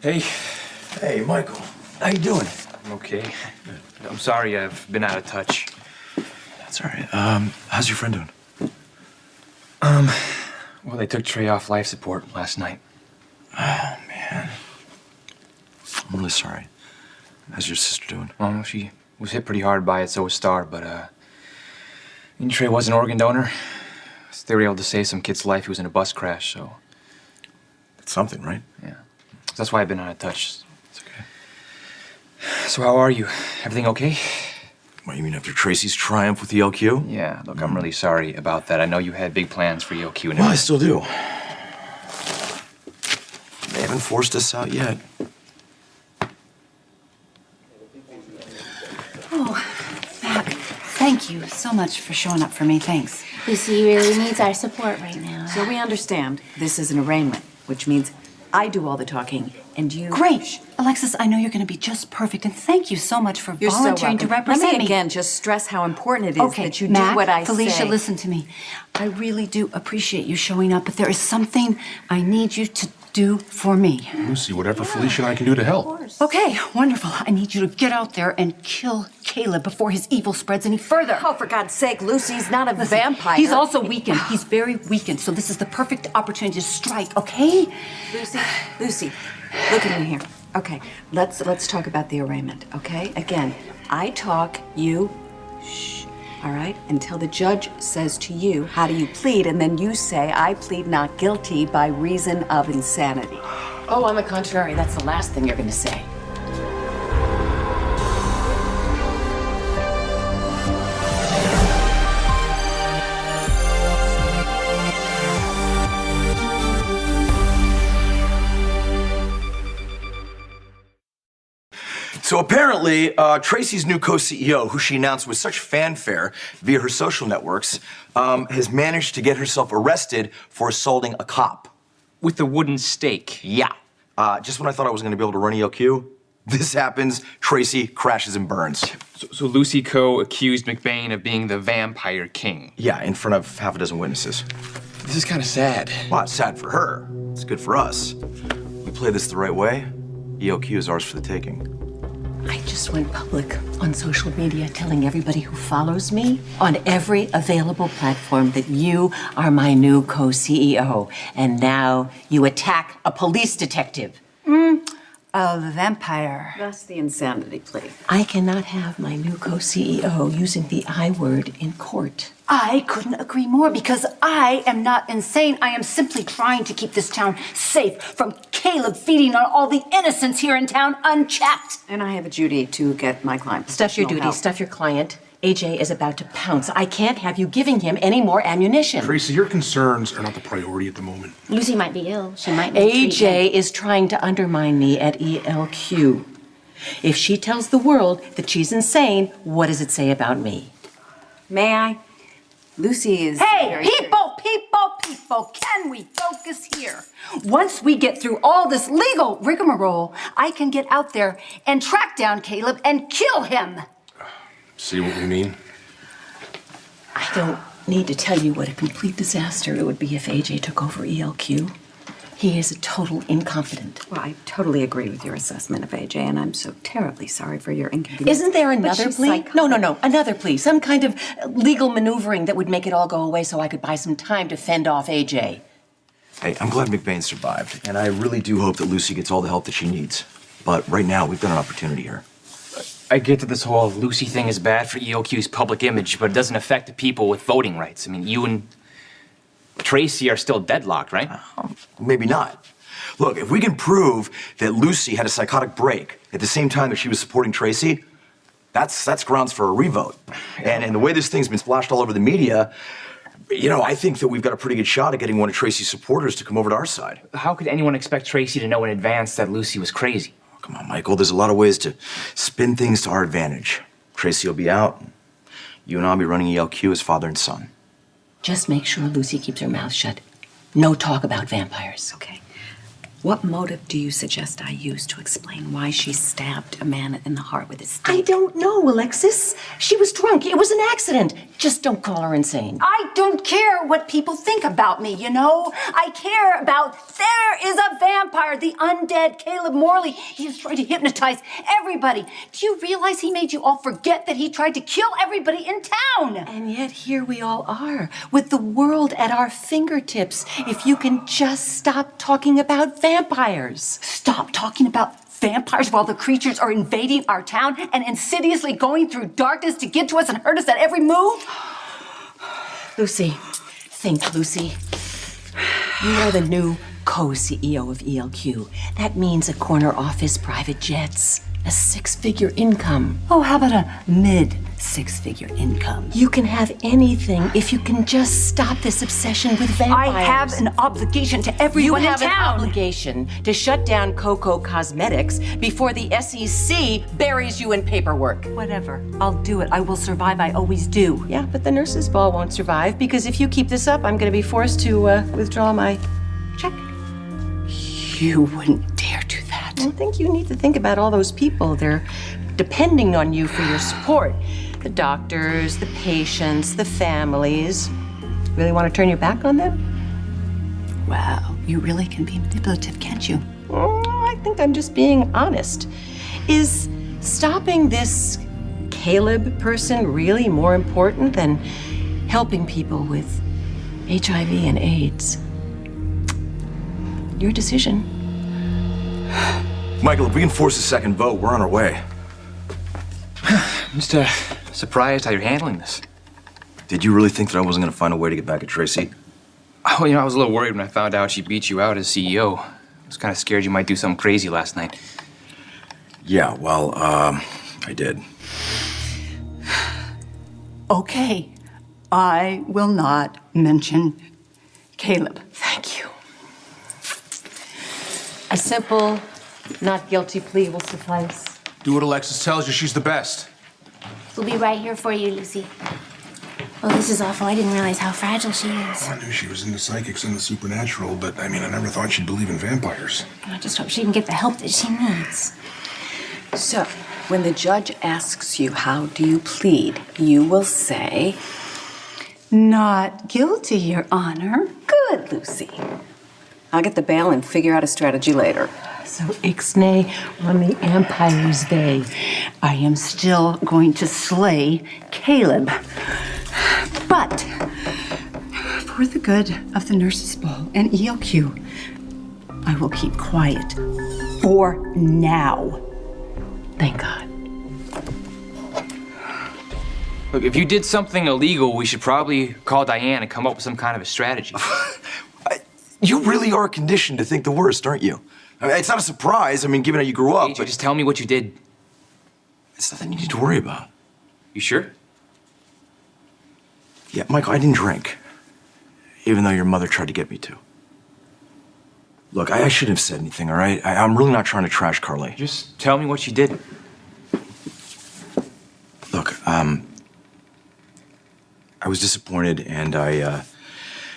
Hey. Hey, Michael. How you doing? I'm okay. I'm sorry I've been out of touch. That's all right. How's your friend doing? Well, they took Trey off life support last night. Oh, man. I'm really sorry. How's your sister doing? Well, she was hit pretty hard by it, so was Star, but, Trey was an organ donor. They were able to save some kid's life. He was in a bus crash, so... That's something, right? Yeah. So that's why I've been out of touch. It's okay. So how are you? Everything okay? What, you mean after Tracy's triumph with the ELQ? Yeah, look, I'm really sorry about that. I know you had big plans for ELQ and Well, I everything. still do. They haven't forced us out yet. Oh, Mac, thank you so much for showing up for me. Thanks. Lucy really needs our support right now. So we understand this is an arraignment, which means I do all the talking and you... Great! Alexis, I know you're going to be just perfect, and thank you so much for volunteering to represent Let me. me again just stress how important it is that you do Mac, what I Felicia, say. listen to me. I really do appreciate you showing up, but there is something I need you to do for me. Lucy, whatever Felicia and I can do to help. Okay, wonderful. I need you to get out there and kill Caleb before his evil spreads any further. Oh, for God's sake, Lucy's not a vampire. He's also weakened. He's very weakened, so this is the perfect opportunity to strike, okay? Lucy, look at me here. Okay, let's talk about the arraignment, okay? Again, I talk, you shh, all right? Until the judge says to you, how do you plead? And then you say, I plead not guilty by reason of insanity. Oh, on the contrary, that's the last thing you're going to say. So apparently, Tracy's new co-CEO, who she announced with such fanfare via her social networks, has managed to get herself arrested for assaulting a cop. With the wooden stake. Yeah. Just when I thought I was going to be able to run ELQ, this happens. Tracy crashes and burns. So Lucy Coe accused McBain of being the vampire king. Yeah, in front of half a dozen witnesses. This is kind of sad. Well, it's sad for her. It's good for us. We play this the right way, ELQ is ours for the taking. I just went public on social media telling everybody who follows me on every available platform that you are my new co-CEO. And now you attack a police detective. A vampire. That's the insanity plea. I cannot have my new co-CEO using the I word in court. I couldn't agree more because I am not insane. I am simply trying to keep this town safe from Caleb feeding on all the innocents here in town unchecked. And I have a duty to get my client Stuff your professional duty, help. stuff your client. AJ is about to pounce. I can't have you giving him any more ammunition. Tracy, your concerns are not the priority at the moment. Lucy might be ill. She might need treatment. AJ is trying to undermine me at ELQ. If she tells the world that she's insane, what does it say about me? May I? Lucy is Hey, very people, can we focus here? Once we get through all this legal rigmarole, I can get out there and track down Caleb and kill him. See what we mean? I don't need to tell you what a complete disaster it would be if AJ took over ELQ. He is a total incompetent. Well, I totally agree with your assessment of AJ, and I'm so terribly sorry for your inconvenience. Isn't there But another she's plea? psychotic. No, another plea. Some kind of legal maneuvering that would make it all go away so I could buy some time to fend off AJ. Hey, I'm glad McBain survived, and I really do hope that Lucy gets all the help that she needs. But right now, we've got an opportunity here. I get that this whole Lucy thing is bad for ELQ's public image, but it doesn't affect the people with voting rights. I mean, you and Tracy are still deadlocked, right? Maybe not. Look, if we can prove that Lucy had a psychotic break at the same time that she was supporting Tracy, that's grounds for a revote. And the way this thing's been splashed all over the media, you know, I think that we've got a pretty good shot at getting one of Tracy's supporters to come over to our side. How could anyone expect Tracy to know in advance that Lucy was crazy? Come on, Michael, there's a lot of ways to spin things to our advantage. Tracy will be out. You and I'll be running ELQ as father and son. Just make sure Lucy keeps her mouth shut. No talk about vampires. Okay. What motive do you suggest I use to explain why she stabbed a man in the heart with a stick? I don't know, Alexis. She was drunk. It was an accident. Just don't call her insane. I don't care what people think about me, you know? I care about there is a vampire, the undead Caleb Morley. He was trying to hypnotize everybody. Do you realize he made you all forget that he tried to kill everybody in town? And yet here we all are, with the world at our fingertips. If you can just stop talking about vampires. Stop talking about vampires while the creatures are invading our town and insidiously going through darkness to get to us and hurt us at every move? Lucy, think, Lucy. You are the new co-CEO of ELQ. That means a corner office, private jets, a six-figure income. Oh, how about a mid-six-figure income? You can have anything if you can just stop this obsession with vampires. I have an obligation to everyone You have in an town. obligation to shut down Coco Cosmetics before the SEC buries you in paperwork. Whatever. I'll do it. I will survive. I always do. Yeah, but the nurses' ball won't survive because if you keep this up, I'm going to be forced to withdraw my check. You wouldn't dare do that. I think you need to think about all those people. They're depending on you for your support. The doctors, the patients, the families. Really want to turn your back on them? Wow, you really can be manipulative, can't you? I think I'm just being honest. Is stopping this Caleb person really more important than helping people with HIV and AIDS? Your decision. Michael, if we can force a second vote, we're on our way. I'm just surprised how you're handling this. Did you really think that I wasn't going to find a way to get back at Tracy? Oh, I was a little worried when I found out she beat you out as CEO. I was kind of scared you might do something crazy last night. Yeah, well, I did. Okay, I will not mention Caleb. Thank you. A simple, not guilty plea will suffice. Do what Alexis tells you. She's the best. We'll be right here for you, Lucy. Oh, this is awful. I didn't realize how fragile she is. I knew she was into psychics and the supernatural, but I never thought she'd believe in vampires. I just hope she can get the help that she needs. So, when the judge asks you how do you plead, you will say, Not guilty, Your Honor. "Good, Lucy. I'll get the bail and figure out a strategy later." So ixnay on the Empire's Day. I am still going to slay Caleb. But for the good of the nurses' ball and ELQ, I will keep quiet for now. Thank God. Look, if you did something illegal, we should probably call Diane and come up with some kind of a strategy. You really are conditioned to think the worst, aren't you? It's not a surprise, given how you grew up, AJ, but just tell me what you did. it's nothing you need to worry about. You sure? Yeah, Michael, I didn't drink, even though your mother tried to get me to. Look, I shouldn't have said anything, all right? I'm really not trying to trash Carly. Just tell me what you did. Look, I was disappointed, and I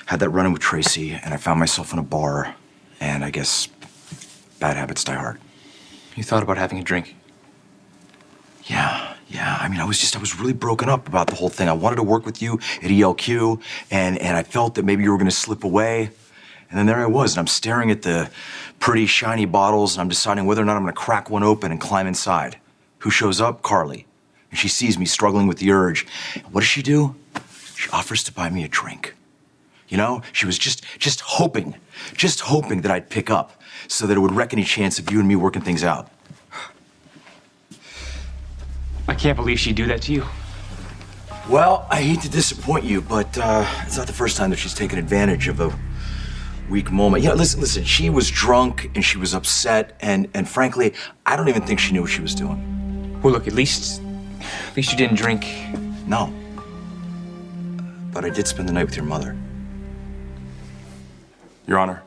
had that run-in with Tracy, and I found myself in a bar, and I guess bad habits die hard. You thought about having a drink. Yeah. I was really broken up about the whole thing. I wanted to work with you at ELQ, and I felt that maybe you were gonna slip away. And then there I was, and I'm staring at the pretty shiny bottles, and I'm deciding whether or not I'm gonna crack one open and climb inside. Who shows up? Carly. And she sees me struggling with the urge. And what does she do? She offers to buy me a drink. She was just hoping that I'd pick up so that it would wreck any chance of you and me working things out. I can't believe she'd do that to you. Well, I hate to disappoint you, but it's not the first time that she's taken advantage of a weak moment. Listen, she was drunk and she was upset, and frankly, I don't even think she knew what she was doing. Well, look, at least you didn't drink. No. But I did spend the night with your mother. Your Honor,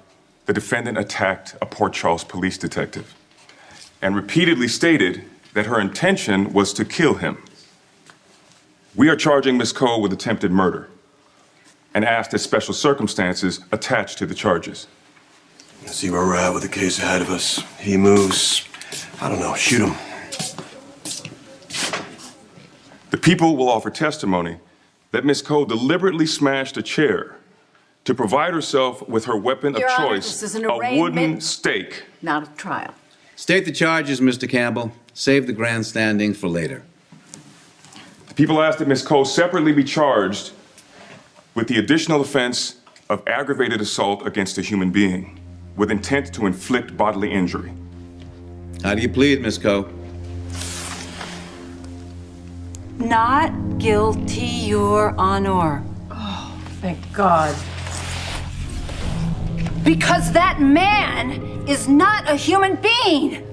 the defendant attacked a Port Charles police detective and repeatedly stated that her intention was to kill him. We are charging Ms. Cole with attempted murder and asked that special circumstances attached to the charges. Let's see where we're at with the case ahead of us. He moves, I don't know, shoot him. The people will offer testimony that Miss Coe deliberately smashed a chair to provide herself with her weapon Your of Honor, choice, this is an a wooden arraignment. stake. Not a trial. State the charges, Mr. Campbell. Save the grandstanding for later. The people asked that Miss Coe separately be charged with the additional offense of aggravated assault against a human being with intent to inflict bodily injury. How do you plead, Miss Coe? Not guilty, Your Honor. Oh, thank God. Because that man is not a human being.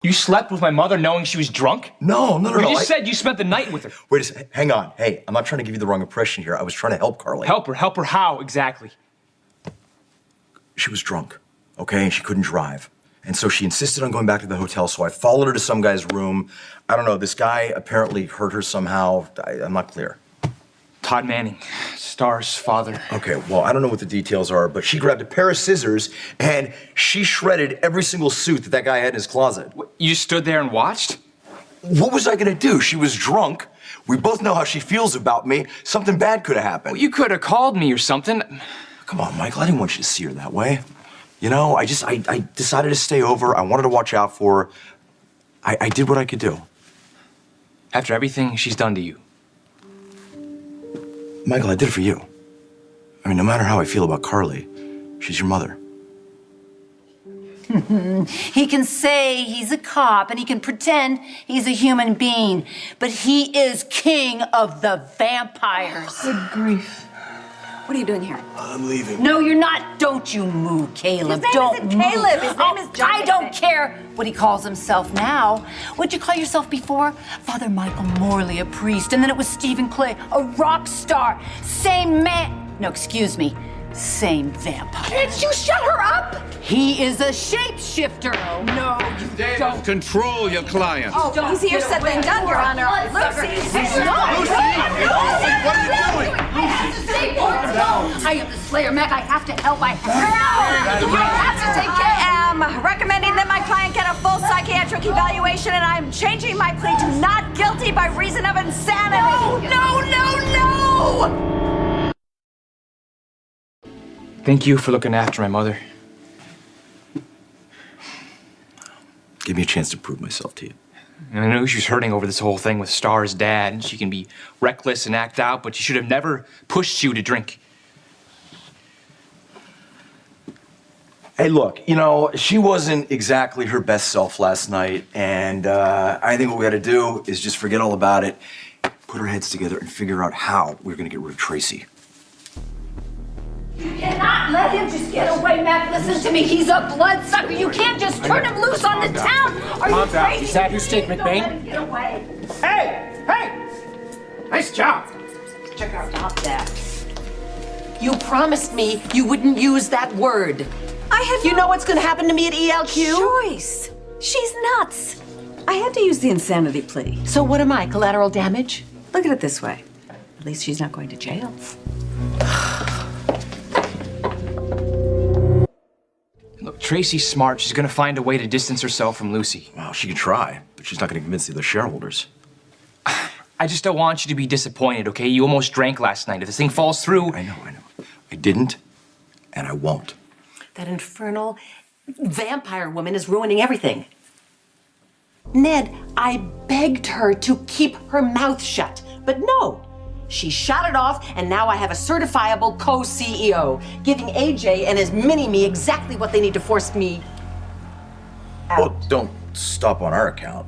You slept with my mother knowing she was drunk? No. You just said you spent the night with her. Wait a second. Hang on. Hey, I'm not trying to give you the wrong impression here. I was trying to help Carly. Help her? Help her how, exactly? She was drunk, okay? And she couldn't drive. And so she insisted on going back to the hotel, so I followed her to some guy's room. I don't know, this guy apparently hurt her somehow. I'm not clear. Todd Manning, Star's father. Okay, well, I don't know what the details are, but she grabbed a pair of scissors and she shredded every single suit that guy had in his closet. You just stood there and watched? What was I gonna do? She was drunk. We both know how she feels about me. Something bad could have happened. Well, you could have called me or something. Come on, Michael, I didn't want you to see her that way. You know, I decided to stay over. I wanted to watch out for her. I did what I could do. After everything she's done to you. Michael, I did it for you. I mean, no matter how I feel about Carly, she's your mother. He can say he's a cop and he can pretend he's a human being, but he is king of the vampires. Good grief. What are you doing here? I'm leaving. No, you're not. Don't you move, Caleb. His name don't isn't move. Caleb. His name is Jonathan. I don't care what he calls himself now. What'd you call yourself before? Father Michael Morley, a priest. And then it was Stephen Clay, a rock star. Same man. No, excuse me. Same vampire. Can't you shut her up? He is a shapeshifter. No, you don't. Control your client. Oh, easier said than done, Your Honor. Lucy! What are you doing? I am the Slayer, Mac. I have to help. I have to take care. I am recommending that my client get a full psychiatric evaluation, and I am changing my plea to not guilty by reason of insanity. No! Thank you for looking after my mother. Give me a chance to prove myself to you. I know she was hurting over this whole thing with Star's dad, and she can be reckless and act out, but she should have never pushed you to drink. Hey, look, you know, she wasn't exactly her best self last night, and I think what we gotta do is just forget all about it, put our heads together, and figure out how we're gonna get rid of Tracy. You cannot let him just get away, Mac. Listen to me. He's a bloodsucker. You can't just turn him loose on the town. Are you crazy? Is that who's taking Don't let him McBain? get away. Hey! Nice job. Check out top there. You promised me you wouldn't use that word. I had You know what's going to happen to me at ELQ? choice. She's nuts. I had to use the insanity plea. So what am I, collateral damage? Look at it this way. At least she's not going to jail. Look, Tracy's smart. She's gonna find a way to distance herself from Lucy. Well, she can try, but she's not gonna convince the other shareholders. I just don't want you to be disappointed, okay? You almost drank last night. If this thing falls through... I know. I didn't, and I won't. That infernal vampire woman is ruining everything. Ned, I begged her to keep her mouth shut, but no. She shot it off, and now I have a certifiable co-CEO, giving AJ and his mini-me exactly what they need to force me out. Well, don't stop on our account.